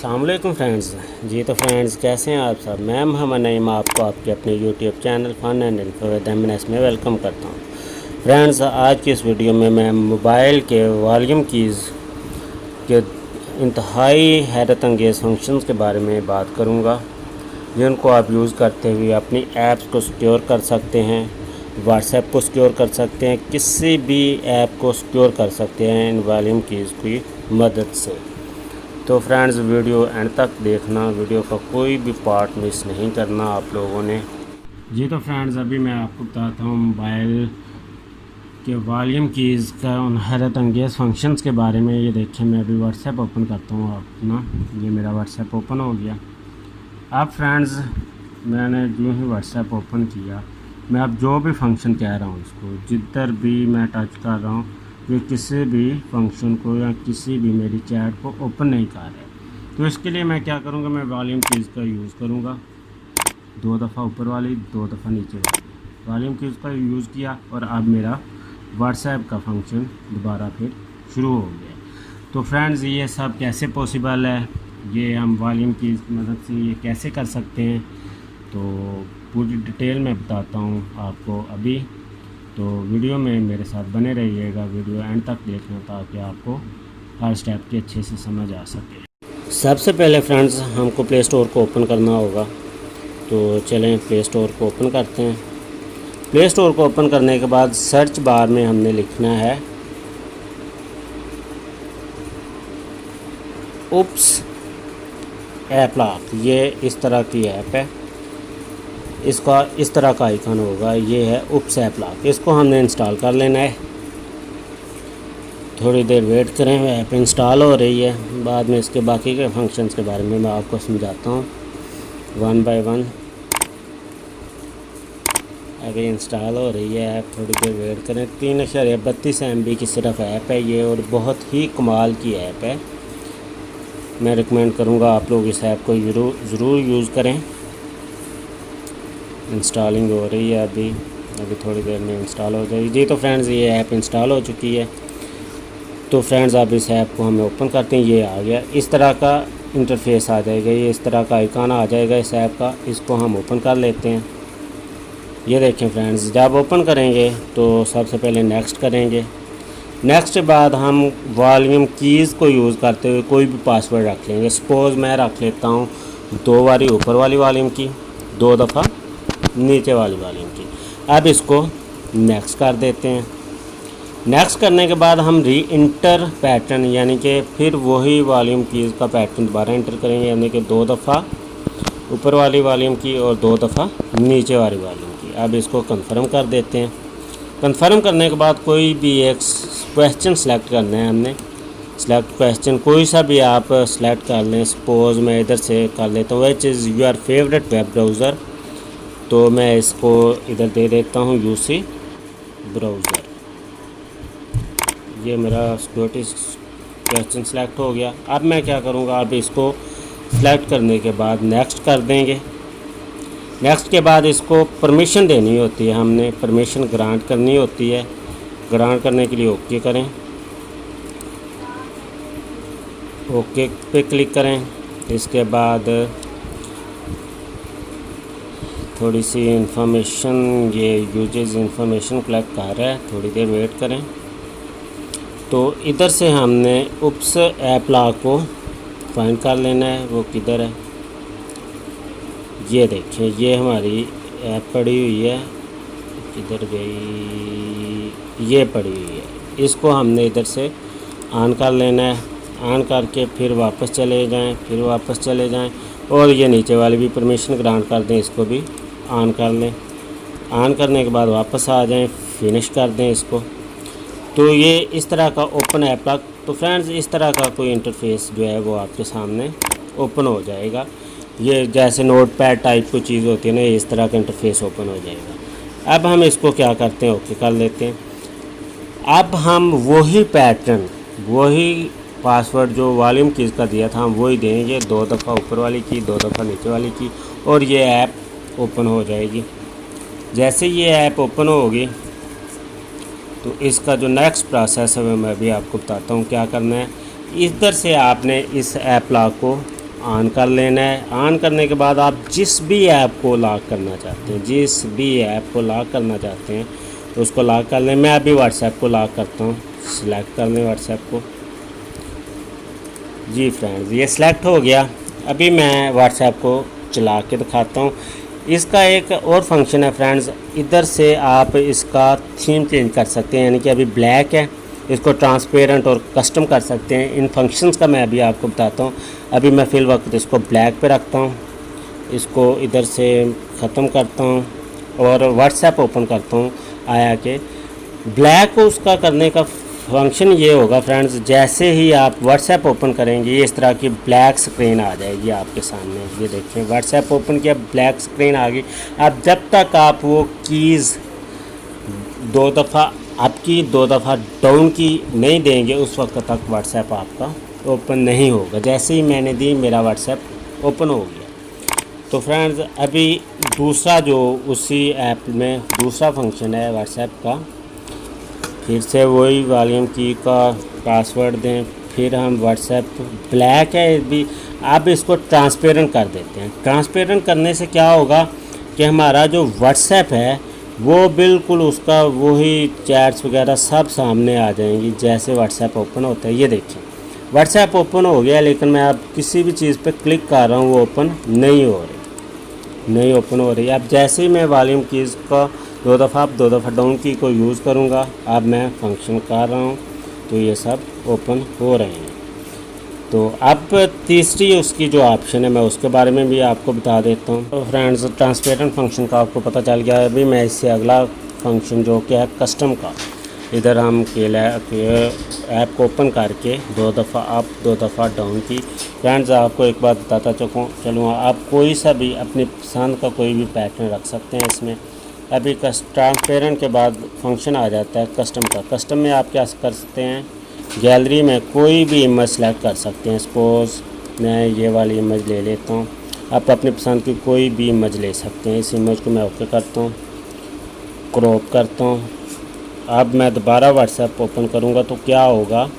अस्सलामुअलैकुम फ्रेंड्स। जी तो फ्रेंड्स, कैसे हैं आप सब। मैं मोहम्मद नईम आपको आपके अपने YouTube channel fun and info with MNS में वेलकम करता हूं। फ्रेंड्स, आज की इस वीडियो में मैं मोबाइल के वॉल्यूम कीज़ के इंतहाई हैरत अंगेज़ फंक्शंस के बारे में बात करूंगा, जिनको आप यूज़ करते हुए अपनी ऐप्स को सिक्योर कर सकते हैं, व्हाट्सएप को सिक्योर कर सकते हैं, किसी भी ऐप को सिक्योर कर सकते हैं इन वॉल्यूम कीज़ की मदद से। तो फ्रेंड्स, वीडियो एंड तक देखना, वीडियो का कोई भी पार्ट मिस नहीं करना आप लोगों ने। जी तो फ्रेंड्स, अभी मैं आपको बताता हूँ मोबाइल के वॉल्यूम कीज़ का उन हैरत अंगेज़ फंक्शंस के बारे में। ये देखिए, मैं अभी व्हाट्सएप ओपन करता हूँ अपना। ये मेरा व्हाट्सएप ओपन हो गया। अब फ्रेंड्स, मैंने जो ही व्हाट्सएप ओपन किया, मैं अब जो भी फंक्शन कह रहा हूँ उसको, जिधर भी मैं टच कर रहा हूँ, ये किसी भी फंक्शन को या किसी भी मेरी चैट को ओपन नहीं कर रहा। तो इसके लिए मैं क्या करूँगा, मैं वॉल्यूम कीज़ का यूज़ करूँगा। 2 दफ़ा ऊपर वाली, 2 दफ़ा नीचे वाली वॉल्यूम कीज़ का यूज़ किया, और अब मेरा व्हाट्सएप का फंक्शन दोबारा फिर शुरू हो गया। तो फ्रेंड्स, ये सब कैसे पॉसिबल है, ये हम वॉल्यूम कीज़ की मदद से ये कैसे कर सकते हैं, तो पूरी डिटेल में बताता हूँ आपको अभी। तो वीडियो में मेरे साथ बने रहिएगा, वीडियो एंड तक देखना, ताकि आपको हर स्टेप की अच्छे से समझ आ सके। सबसे पहले फ्रेंड्स, हमको प्ले स्टोर को ओपन करना होगा। तो चलें प्ले स्टोर को ओपन करते हैं। प्ले स्टोर को ओपन करने के बाद सर्च बार में हमने लिखना है उप्स ऐप लॉक। ये इस तरह की ऐप है, इसका इस तरह का आइकन होगा, ये है उप्स ऐप लॉक। इसको हमने इंस्टॉल कर लेना है। थोड़ी देर वेट करें, ऐप इंस्टॉल हो रही है। बाद में इसके बाकी के फंक्शंस के बारे में मैं आपको समझाता हूँ वन बाय वन। अभी इंस्टॉल हो रही है ऐप, थोड़ी देर वेट करें। 3.32 MB की सिर्फ ऐप है ये, और बहुत ही कमाल की ऐप है। मैं रिकमेंड करूँगा आप लोग इस ऐप को ज़रूर यूज़ करें। इंस्टॉलिंग हो रही है अभी थोड़ी देर में इंस्टॉल हो जाएगी। जी तो फ्रेंड्स, ये ऐप इंस्टॉल हो चुकी है। तो फ्रेंड्स, अब इस ऐप को हमें ओपन करते हैं। ये आ गया, इस तरह का इंटरफेस आ जाएगा, ये इस तरह का आइकन आ जाएगा इस ऐप का। इसको हम ओपन कर लेते हैं। ये देखें फ्रेंड्स, जब ओपन करेंगे तो सबसे पहले नेक्स्ट करेंगे। नेक्स्ट के बाद हम वॉल्यूम कीज़ को यूज़ करते हुए कोई भी पासवर्ड रख लेंगे। सपोज़ मैं रख लेता हूँ 2 बारी ऊपर वाली वॉल्यूम की, 2 दफ़ा नीचे वाली वॉल्यूम की। अब इसको नेक्स्ट कर देते हैं। नेक्स्ट करने के बाद हम री इंटर पैटर्न, यानी कि फिर वही वॉल्यूम कीज़ का पैटर्न दोबारा इंटर करेंगे, यानी कि 2 दफ़ा ऊपर वाली वॉल्यूम की और 2 दफ़ा नीचे वाली वॉल्यूम की। अब इसको कंफर्म कर देते हैं। कंफर्म करने के बाद कोई भी एक क्वेश्चन सेलेक्ट करना है हमने। सेलेक्ट क्वेश्चन कोई सा भी आप सेलेक्ट कर लें। सपोज़ मैं इधर से कर लेता हूँ which is your favourite web browser. तो मैं इसको इधर दे देता हूँ यूसी ब्राउज़र। ये मेरा सिक्योरिटी क्वेश्चन सेलेक्ट हो गया। अब मैं क्या करूँगा, अब इसको सेलेक्ट करने के बाद नेक्स्ट कर देंगे। नेक्स्ट के बाद इसको परमिशन देनी होती है, हमने परमिशन ग्रांट करनी होती है। ग्रांट करने के लिए ओके करें, ओके पे क्लिक करें। इसके बाद थोड़ी सी इंफॉर्मेशन, ये यूजेस इंफॉर्मेशन कलेक्ट कर रहा है, थोड़ी देर वेट करें। तो इधर से हमने उप्स ऐप लॉक को फाइंड कर लेना है, वो किधर है। ये देखें, ये हमारी ऐप पड़ी हुई है, किधर गई, ये पड़ी हुई है। इसको हमने इधर से ऑन कर लेना है। ऑन करके फिर वापस चले जाएं, फिर वापस चले जाएं, और ये नीचे वाली भी परमिशन ग्रांट कर दें, इसको भी ऑन कर लें। ऑन करने के बाद वापस आ जाएं, फिनिश कर दें इसको। तो ये इस तरह का ओपन ऐप लॉक। तो फ्रेंड्स, इस तरह का कोई इंटरफेस जो है वो आपके सामने ओपन हो जाएगा। ये जैसे नोटपैड टाइप की चीज़ होती है ना, इस तरह का इंटरफेस ओपन हो जाएगा। अब हम इसको क्या करते हैं, ओके कर लेते हैं। अब हम वही पैटर्न, वही पासवर्ड जो वॉल्यूम कीज़ का दिया था, हम वही देंगे। 2 दफ़ा ऊपर वाली की, 2 दफ़ा नीचे वाली की, और ये ऐप ओपन हो जाएगी। जैसे ये ऐप ओपन होगी तो इसका जो नेक्स्ट प्रोसेस है मैं भी आपको बताता हूँ क्या करना है। इधर से आपने इस ऐप लॉक को ऑन कर लेना है। ऑन करने के बाद आप जिस भी ऐप को लॉक करना चाहते हैं, जिस भी ऐप को लॉक करना चाहते हैं उसको लॉक कर लें। मैं अभी व्हाट्सएप को लॉक करता हूँ। सिलेक्ट कर लें व्हाट्सएप को। जी फ्रेंड्स, ये सिलेक्ट हो गया। अभी मैं व्हाट्सएप को चला के दिखाता हूँ। इसका एक और फंक्शन है फ्रेंड्स, इधर से आप इसका थीम चेंज कर सकते हैं। यानी कि अभी ब्लैक है, इसको ट्रांसपेरेंट और कस्टम कर सकते हैं। इन फंक्शंस का मैं अभी आपको बताता हूँ। अभी मैं फ़िल वक्त इसको ब्लैक पे रखता हूँ, इसको इधर से ख़त्म करता हूँ और व्हाट्सएप ओपन करता हूँ। आया कि ब्लैक को उसका करने का फंक्शन ये होगा फ्रेंड्स, जैसे ही आप व्हाट्सएप ओपन करेंगे इस तरह की ब्लैक स्क्रीन आ जाएगी आपके सामने। ये देखिए व्हाट्सएप ओपन किया, ब्लैक स्क्रीन आ गई। अब जब तक आप वो कीज़ दो दफ़ा डाउन की नहीं देंगे उस वक्त तक व्हाट्सएप आपका ओपन नहीं होगा। जैसे ही मैंने दी मेरा व्हाट्सएप ओपन हो गया। तो फ्रेंड्स अभी दूसरा जो उसी ऐप में दूसरा फंक्शन है व्हाट्सएप का, फिर से वही वॉल्यूम की का पासवर्ड दें। फिर हम व्हाट्सएप ब्लैक है भी, अब इसको ट्रांसपेरेंट कर देते हैं। ट्रांसपेरेंट करने से क्या होगा कि हमारा जो व्हाट्सएप है वो बिल्कुल उसका वही चैट्स वगैरह सब सामने आ जाएंगी जैसे व्हाट्सएप ओपन होता है। ये देखिए व्हाट्सएप ओपन हो गया, लेकिन मैं अब किसी भी चीज़ पे क्लिक कर रहा हूँ वो ओपन नहीं ओपन हो रही। अब जैसे ही मैं वॉल्यूम कीज़ का दो दफ़ा डाउन की को यूज़ करूँगा, अब मैं फंक्शन कर रहा हूँ तो ये सब ओपन हो रहे हैं। तो अब तीसरी उसकी जो ऑप्शन है मैं उसके बारे में भी आपको बता देता हूँ। तो फ्रेंड्स ट्रांसपेरेंट फंक्शन का आपको पता चल गया है। अभी मैं इससे अगला फंक्शन जो कि है कस्टम का, इधर हम ऐप को ओपन करके दो दफ़ा अप दो दफ़ा डाउन की। फ्रेंड्स आपको एक बात बताता चलूँ, आप कोई सा भी अपनी पसंद का कोई भी पैटर्न रख सकते हैं इसमें। अभी ट्रांसपेरेंट के बाद फंक्शन आ जाता है कस्टम का। कस्टम में आप क्या कर सकते हैं, गैलरी में कोई भी इमेज सेलेक्ट कर सकते हैं। सपोज़ मैं ये वाली इमेज ले लेता हूँ, आप अपनी पसंद की कोई भी इमेज ले सकते हैं। इस इमेज को मैं ओके करता हूँ, क्रॉप करता हूँ। अब मैं दोबारा व्हाट्सएप ओपन करूँगा तो क्या होगा,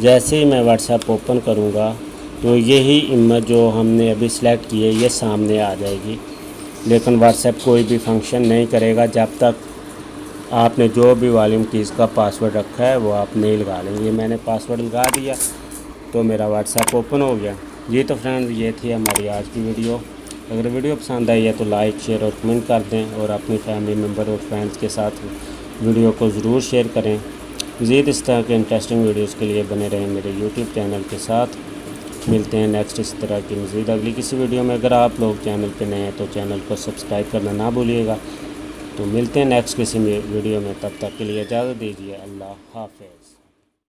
जैसे ही मैं व्हाट्सएप ओपन करूँगा तो यही इमेज जो हमने अभी सेलेक्ट की है ये सामने आ जाएगी। लेकिन व्हाट्सएप कोई भी फंक्शन नहीं करेगा जब तक आपने जो भी वॉल्यूम कीज़ का पासवर्ड रखा है वो आप नहीं लगा लेंगे। मैंने पासवर्ड लगा दिया तो मेरा व्हाट्सएप ओपन हो गया। जी तो फ्रेंड्स ये थी हमारी आज की वीडियो। अगर वीडियो पसंद आई है तो लाइक शेयर और कमेंट कर दें और अपनी फैमिली मेम्बर और फ्रेंड्स के साथ वीडियो को ज़रूर शेयर करें। मज़ीद इस तरह के इंटरेस्टिंग वीडियोज़ के लिए बने रहें मेरे यूट्यूब चैनल के साथ। मिलते हैं नेक्स्ट इस तरह की मज़ीद अगली किसी वीडियो में। अगर आप लोग चैनल पे नए हैं तो चैनल को सब्सक्राइब करना ना भूलिएगा। तो मिलते हैं नेक्स्ट किसी वीडियो में, तब तक के लिए इजाज़त दीजिए। अल्लाह हाफ़िज़।